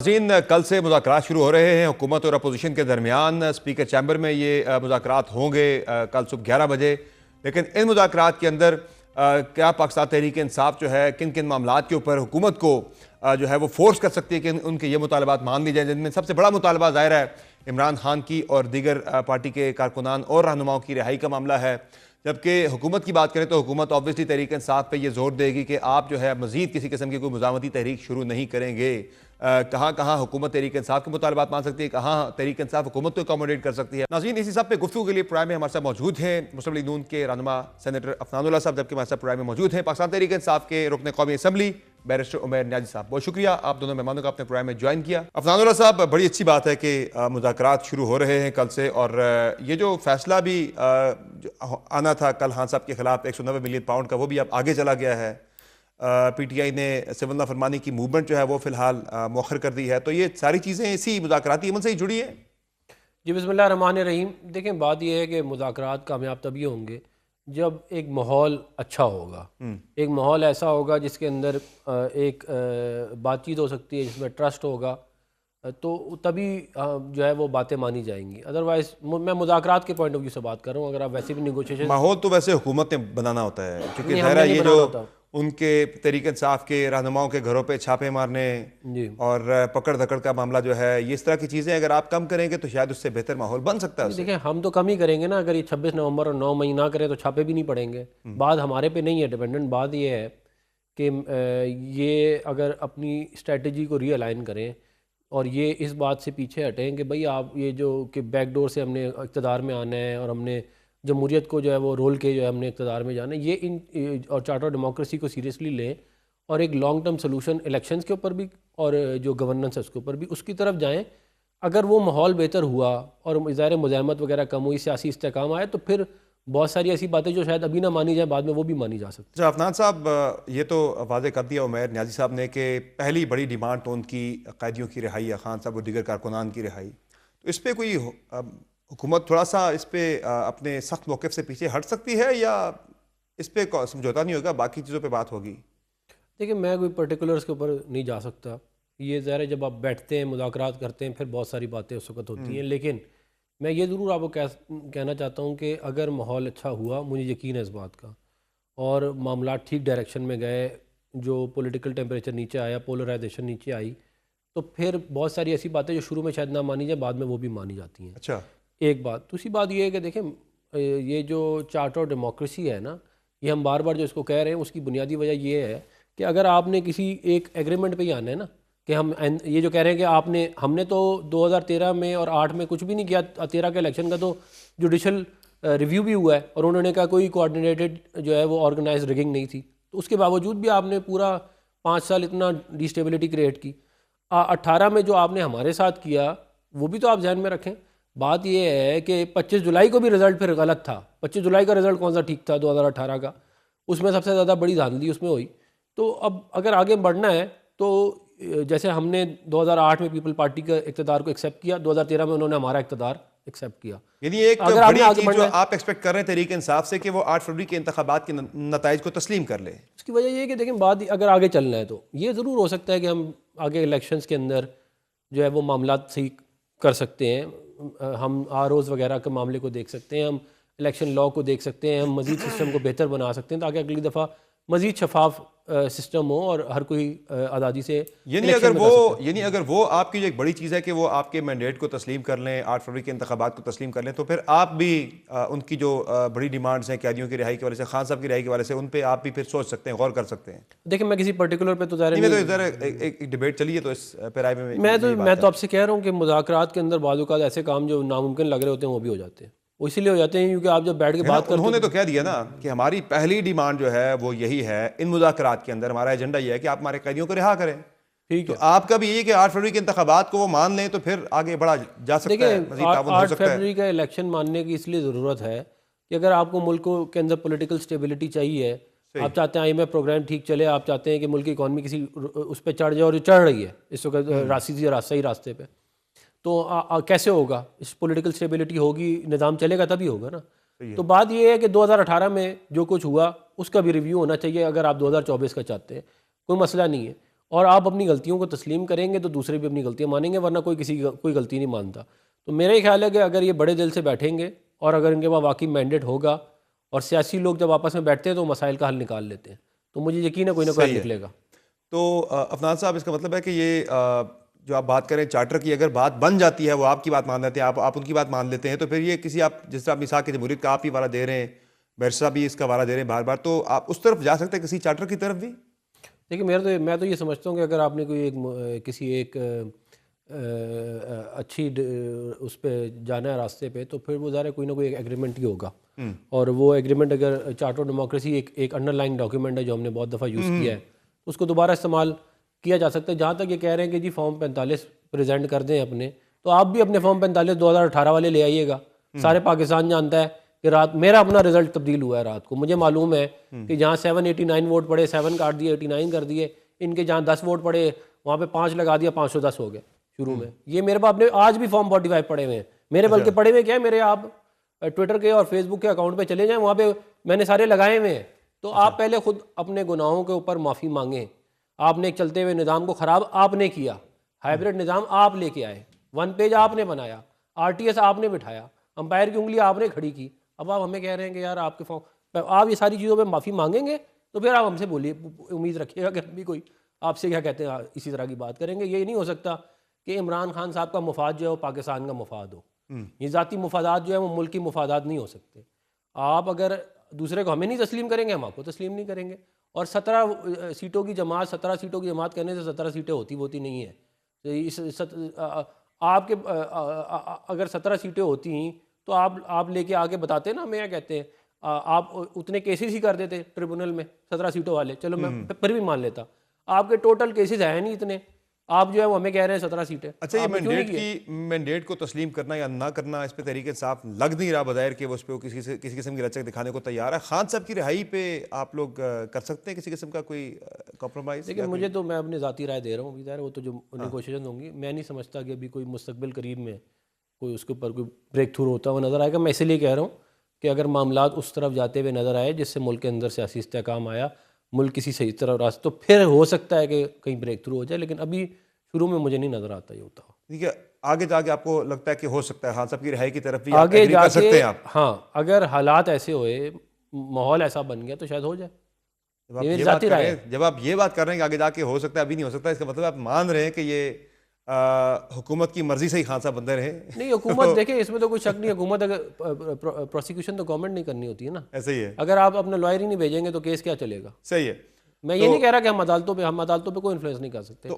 ناظرین، کل سے مذاکرات شروع ہو رہے ہیں حکومت اور اپوزیشن کے درمیان۔ اسپیکر چیمبر میں یہ مذاکرات ہوں گے کل صبح 11 بجے۔ لیکن ان مذاکرات کے اندر کیا پاکستان تحریک انصاف جو ہے کن کن معاملات کے اوپر حکومت کو جو ہے وہ فورس کر سکتی ہے کہ ان کے یہ مطالبات مان لی جائیں، جن میں سب سے بڑا مطالبہ ظاہر ہے عمران خان کی اور دیگر پارٹی کے کارکنان اور رہنماؤں کی رہائی کا معاملہ ہے۔ جبکہ حکومت کی بات کریں تو حکومت آبویسلی تحریک انصاف پہ یہ زور دے گی کہ آپ جو ہے مزید کسی قسم کی کوئی مزاحمتی تحریک شروع نہیں کریں گے۔ کہاں کہاں حکومت تحریک انصاف کے مطالبات مان سکتی ہے، کہاں تحریک انصاف حکومت کو اکوموڈیٹ کر سکتی ہے۔ ناظرین، اسی سب پہ گفتگو کے لیے پروگرام میں ہمارے ساتھ موجود ہیں مسلم لیگ نون کے رہنما سینیٹر افنان اللہ صاحب، جبکہ ہمارے ساتھ پروگرام میں موجود ہیں پاکستان تحریک انصاف کے رکن قومی اسمبلی بیرسٹر عمیر نیازی صاحب۔ بہت شکریہ آپ دونوں مہمانوں کا اپنے پروگرام میں جوائن کیا۔ افنان اللہ صاحب، بڑی اچھی بات ہے کہ مذاکرات شروع ہو رہے ہیں کل سے، اور یہ جو فیصلہ بھی آنا تھا کل خان صاحب کے خلاف 190 ملین پاؤنڈ کا، وہ بھی اب آگے چلا گیا ہے۔ پی ٹی آئی نے سول نافرمانی کی موومنٹ جو ہے وہ فی الحال مؤخر کر دی ہے، تو یہ ساری چیزیں اسی مذاکراتی عمل سے ہی جڑی ہیں؟ جی، بسم اللہ الرحمن الرحیم۔ دیکھیں، بات یہ ہے کہ مذاکرات کامیاب تبھی ہوں گے جب ایک ماحول اچھا ہوگا، ایک ماحول ایسا ہوگا جس کے اندر ایک بات چیت ہو سکتی ہے، جس میں ٹرسٹ ہوگا، تو تبھی جو ہے وہ باتیں مانی جائیں گی۔ ادروائز میں مذاکرات کے پوائنٹ آف ویو سے بات کر رہا ہوں۔ اگر آپ ویسے بھی نیگوشیشن، ماحول تو ویسے حکومت نے بنانا ہوتا ہے، کیونکہ نہیں، ہم ظاہر نے ہے نہیں یہ بنانا جو ہوتا۔ ان کے تحریک انصاف کے رہنماؤں کے گھروں پہ چھاپے مارنے جی، اور پکڑ دھکڑ کا معاملہ جو ہے، یہ اس طرح کی چیزیں اگر آپ کم کریں گے تو شاید اس سے بہتر ماحول بن سکتا ہے۔ دیکھیں، ہم تو کم ہی کریں گے نا۔ اگر یہ 26 نومبر اور 9 مئی نہ کریں تو چھاپے بھی نہیں پڑیں گے۔ بات ہمارے پہ نہیں ہے ڈیپینڈنٹ، بات یہ ہے کہ یہ اگر اپنی اسٹریٹجی کو ری الائن کریں اور یہ اس بات سے پیچھے ہٹیں کہ بھئی آپ یہ جو کہ بیک ڈور سے ہم نے اقتدار میں آنا ہے اور ہم نے جمہوریت کو جو ہے وہ رول کے جو ہے ہم نے اقتدار میں جانا ہے، یہ اور چارٹر آف ڈیموکریسی کو سیریسلی لیں اور ایک لانگ ٹرم سلوشن الیکشنز کے اوپر بھی اور جو گورننس ہے اس کے اوپر بھی اس کی طرف جائیں۔ اگر وہ ماحول بہتر ہوا اور ظاہر مزاحمت وغیرہ کم ہوئی، سیاسی استحکام آئے، تو پھر بہت ساری ایسی باتیں جو شاید ابھی نہ مانی جائیں بعد میں وہ بھی مانی جا سکتی۔ افنان صاحب، یہ تو واضح کر دیا عمیر نیازی صاحب نے کہ پہلی بڑی ڈیمانڈ تو ان کی قیدیوں کی رہائی ہے، خان صاحب اور دیگر کارکنان کی رہائی۔ تو اس پہ کوئی حکومت تھوڑا سا اس پہ اپنے سخت موقف سے پیچھے ہٹ سکتی ہے، یا اس پہ سمجھوتا نہیں ہوگا، باقی چیزوں پہ بات ہوگی؟ دیکھیں، میں کوئی پرٹیکولرز کے اوپر نہیں جا سکتا۔ یہ ظاہر ہے جب آپ بیٹھتے ہیں مذاکرات کرتے ہیں پھر بہت ساری باتیں اس وقت ہوتی ہیں، لیکن میں یہ ضرور آپ کو کہنا چاہتا ہوں کہ اگر ماحول اچھا ہوا، مجھے یقین ہے اس بات کا، اور معاملات ٹھیک ڈائریکشن میں گئے، جو پولیٹیکل ٹیمپریچر نیچے آیا، پولرائزیشن نیچے آئی، تو پھر بہت ساری ایسی باتیں جو شروع میں شاید نہ مانی جائیں بعد میں وہ بھی مانی جاتی ہیں۔ اچھا، ایک بات۔ دوسری بات یہ ہے کہ دیکھیں، یہ جو چارٹر آف ڈیموکریسی ہے نا، یہ ہم بار بار جو اس کو کہہ رہے ہیں، اس کی بنیادی وجہ یہ ہے کہ اگر آپ نے کسی ایک ایگریمنٹ پہ ہی آنا ہے نا، کہ ہم یہ جو کہہ رہے ہیں کہ ہم نے تو 2013 میں اور 8 میں کچھ بھی نہیں کیا، 13 کے الیکشن کا تو جوڈیشل ریویو بھی ہوا ہے اور انہوں نے کہا کوئی کوآرڈینیٹڈ جو ہے وہ آرگنائز ریگنگ نہیں تھی، تو اس کے باوجود بھی آپ نے پورا 5 سال اتنا ڈی اسٹیبلٹی کریٹ کی۔ 18 میں جو آپ نے ہمارے ساتھ کیا وہ بھی تو آپ ذہن میں رکھیں۔ بات یہ ہے کہ 25 جولائی کو بھی رزلٹ پھر غلط تھا۔ 25 جولائی کا رزلٹ کون سا ٹھیک تھا 2018 کا؟ اس میں سب سے زیادہ بڑی دھاندلی اس میں ہوئی۔ تو اب اگر آگے بڑھنا ہے تو جیسے ہم نے 2008 میں پیپل پارٹی کے اقتدار کو ایکسیپٹ کیا، 2013 میں انہوں نے ہمارا اقتدار ایکسیپٹ کیا۔ یعنی ایک اگر آپ بڑی نے آگے چیز جو بڑھنا ہے، آپ ایکسپیکٹ کر رہے ہیں تحریک انصاف سے کہ وہ 8 فروری کے انتخابات کے نتائج کو تسلیم کر لے، اس کی وجہ یہ ہے کہ دیکھیں، بات اگر آگے چلنا ہے تو یہ ضرور ہو سکتا ہے کہ ہم آگے الیکشنز کے اندر جو ہے وہ معاملات صحیح کر سکتے ہیں۔ ہم آر اوز وغیرہ کے معاملے کو دیکھ سکتے ہیں، ہم الیکشن لا کو دیکھ سکتے ہیں، ہم مزید سسٹم کو بہتر بنا سکتے ہیں تاکہ اگلی دفعہ مزید شفاف سسٹم ہو اور ہر کوئی آزادی سے یعنی اگر وہ آپ کی جو ایک بڑی چیز ہے کہ وہ آپ کے مینڈیٹ کو تسلیم کر لیں، 8 فروری کے انتخابات کو تسلیم کر لیں، تو پھر آپ بھی ان کی جو بڑی ڈیمانڈز ہیں قیدیوں کی رہائی کے والے سے، خان صاحب کی رہائی کے والے سے، ان پہ آپ بھی پھر سوچ سکتے ہیں، غور کر سکتے ہیں۔ دیکھیں، میں کسی پرٹیکولر پہ تو ظاہر ایک ڈیبیٹ چلیے تو اس پہ رائے میں تو آپ سے کہہ رہا ہوں کہ مذاکرات کے اندر بعض اوقات ایسے کام جو ناممکن لگ رہے ہوتے ہیں وہ بھی ہو جاتے ہیں۔ وہ اسی لیے ہو جاتے ہیں کیونکہ آپ جب بیٹھ کے بات کرتے ہیں، انہوں نے تو کہہ دیا نا کہ ہماری پہلی ڈیمانڈ جو ہے وہ یہی ہے، ان مذاکرات کے اندر ہمارا ایجنڈا یہ ہے کہ آپ ہمارے قیدیوں کو رہا کریں۔ ٹھیک ہے، تو آپ کا بھی یہی کہ 8 فروری کے انتخابات کو وہ مان لیں تو پھر آگے بڑھا جا سکتا ہے، مزید تعاون ہو 8 سکتا ہے۔ فروری کا الیکشن ماننے کی اس لیے ضرورت ہے کہ اگر آپ کو ملک کے اندر پولیٹیکل سٹیبلٹی چاہیے، آپ چاہتے ہیں آئی ایم ایف پروگرام ٹھیک چلے، آپ چاہتے ہیں کہ ملک کی اکانومی کسی اس پہ چڑھ جائے، اور جو چڑھ رہی ہے اس وقت صحیح راستے پہ، تو کیسے ہوگا؟ اس پولیٹیکل سٹیبلٹی ہوگی، نظام چلے گا تبھی ہوگا نا۔ تو بات یہ ہے کہ 2018 میں جو کچھ ہوا اس کا بھی ریویو ہونا چاہیے اگر آپ 2024 کا چاہتے ہیں، کوئی مسئلہ نہیں ہے۔ اور آپ اپنی غلطیوں کو تسلیم کریں گے تو دوسرے بھی اپنی غلطیاں مانیں گے, ورنہ کوئی غلطی نہیں مانتا. تو میرا یہ خیال ہے کہ اگر یہ بڑے دل سے بیٹھیں گے اور اگر ان کے پاس واقعی مینڈیٹ ہوگا, اور سیاسی لوگ جب آپس میں بیٹھتے ہیں تو مسائل کا حل نکال لیتے ہیں, تو مجھے یقین ہے کوئی نہ کوئی حل نکلے گا. تو عفنان صاحب, اس کا مطلب ہے کہ یہ جو آپ بات کریں چارٹر کی, اگر بات بن جاتی ہے, وہ آپ کی بات مان لیتے ہیں, آپ ان کی بات مان لیتے ہیں, تو پھر یہ کسی آپ جس طرح میثاق جمہوریت کا آپ ہی والا دے رہے ہیں, بیرسا بھی اس کا والا دے رہے ہیں بار بار, تو آپ اس طرف جا سکتے ہیں کسی چارٹر کی طرف بھی؟ دیکھیے میں تو یہ سمجھتا ہوں کہ اگر آپ نے کوئی کسی ایک اچھی اس پہ جانا ہے راستے پہ, تو پھر وہ ظاہر ہے کوئی نہ کوئی ایگریمنٹ ہی ہوگا. اور وہ ایگریمنٹ اگر چارٹر ڈیموکریسی ایک انڈر لائن ڈاکیومنٹ ہے جو ہم نے بہت دفعہ یوز کیا ہے, اس کو دوبارہ استعمال کیا جا سکتا ہے. جہاں تک یہ کہہ رہے ہیں کہ جی فارم 45 پریزنٹ کر دیں اپنے, تو آپ بھی اپنے فارم 45 2018 والے لے آئیے گا. سارے پاکستان جانتا ہے کہ رات میرا اپنا رزلٹ تبدیل ہوا ہے رات کو. مجھے معلوم ہے کہ جہاں 789 ووٹ پڑے 7 کاٹ دیے 89 کر دیے, ان کے جہاں 10 ووٹ پڑے وہاں پہ 5 لگا دیا 510 ہو گئے شروع میں. یہ میرے باپ نے آج بھی فارم 45 پڑے ہوئے ہیں میرے, بلکہ پڑے ہوئے کیا ہے میرے, آپ ٹویٹر کے اور فیس بک کے اکاؤنٹ پہ چلے جائیں, وہاں پہ میں نے سارے لگائے ہوئے ہیں. تو آپ پہلے خود اپنے گناہوں کے اوپر معافی مانگیں. آپ نے ایک چلتے ہوئے نظام کو خراب آپ نے کیا, ہائیبریڈ نظام آپ لے کے آئے, 1 پیج آپ نے بنایا, RTS آپ نے بٹھایا, امپائر کی انگلی آپ نے کھڑی کی. اب آپ ہمیں کہہ رہے ہیں کہ یار آپ کے آپ یہ ساری چیزوں پہ معافی مانگیں گے تو پھر آپ ہم سے بولیے, امید رکھیے گا کہ ہم بھی کوئی آپ سے کیا کہتے ہیں اسی طرح کی بات کریں گے. یہ نہیں ہو سکتا کہ عمران خان صاحب کا مفاد جو ہے وہ پاکستان کا مفاد ہو. یہ ذاتی مفادات جو ہے وہ ملکی مفادات نہیں ہو سکتے. آپ اگر دوسرے کو ہمیں نہیں تسلیم کریں گے, ہم آپ کو تسلیم نہیں کریں گے. اور 17 سیٹوں کی جماعت 17 سیٹوں کی جماعت کرنے سے 17 سیٹیں ہوتی نہیں ہیں. آپ کے اگر 17 سیٹیں ہوتی ہیں تو آپ لے کے آگے بتاتے نا, ہمیں کیا کہتے ہیں, آپ اتنے کیسز ہی کر دیتے ٹریبونل میں 17 سیٹوں والے, چلو میں پھر بھی مان لیتا. آپ کے ٹوٹل کیسز ہیں نہیں اتنے, آپ جو ہے وہ ہمیں کہہ رہے ہیں 17 سیٹیں. اچھا, یہ مینڈیٹ کو تسلیم کرنا یا نہ کرنا, اس پہ تحریک انصاف لگ نہیں رہا بظاہر کہ وہ اس پہ کسی قسم کی لچک دکھانے کو تیار ہے. خان صاحب کی رہائی پہ آپ لوگ کر سکتے ہیں کسی قسم کا کوئی کمپرومائز؟ لیکن مجھے تو, میں اپنی ذاتی رائے دے رہا ہوں, ظاہر وہ تو جو نیگوشیشن ہوں گی, میں نہیں سمجھتا کہ ابھی کوئی مستقبل قریب میں کوئی اس کے اوپر کوئی بریک تھرو ہوتا ہوا نظر آئے گا. میں اسی لیے کہہ رہا ہوں کہ اگر معاملات اس طرف جاتے ہوئے نظر آئے جس سے ملک کے اندر سیاسی استحکام آیا, ملک کسی صحیح طرح راستہ, تو پھر ہو سکتا ہے کہ کہیں بریک تھرو ہو جائے. لیکن ابھی شروع میں مجھے نہیں نظر آتا یہ ہوتا. ٹھیک ہے, آگے جا کے آپ کو لگتا ہے کہ ہو سکتا ہے خان صاحب کی رہائی کی طرف بھی آگے جا کر سکتے ہیں آپ؟ ہاں, اگر حالات ایسے ہوئے, ماحول ایسا بن گیا تو شاید ہو جائے. جب آپ یہ بات کر رہے ہیں کہ آگے جا کے ہو سکتا ہے, ابھی نہیں ہو سکتا, اس کا مطلب آپ مان رہے ہیں کہ یہ حکومت کی مرضی سے ہی خان صاحب بندے رہے؟ نہیں, حکومت دیکھیں اس میں تو کوئی شک نہیں. حکومت اگر پروسیکیوشن تو گورنمنٹ نہیں کرنی ہوتی ہے نا, ایسے ہی ہے. اگر آپ اپنا لائر ہی نہیں بھیجیں گے تو کیس کیا چلے گا؟ صحیح ہے. میں یہ نہیں کہہ رہا کہ ہم عدالتوں پہ کوئی انفلوئنس نہیں کر سکتے.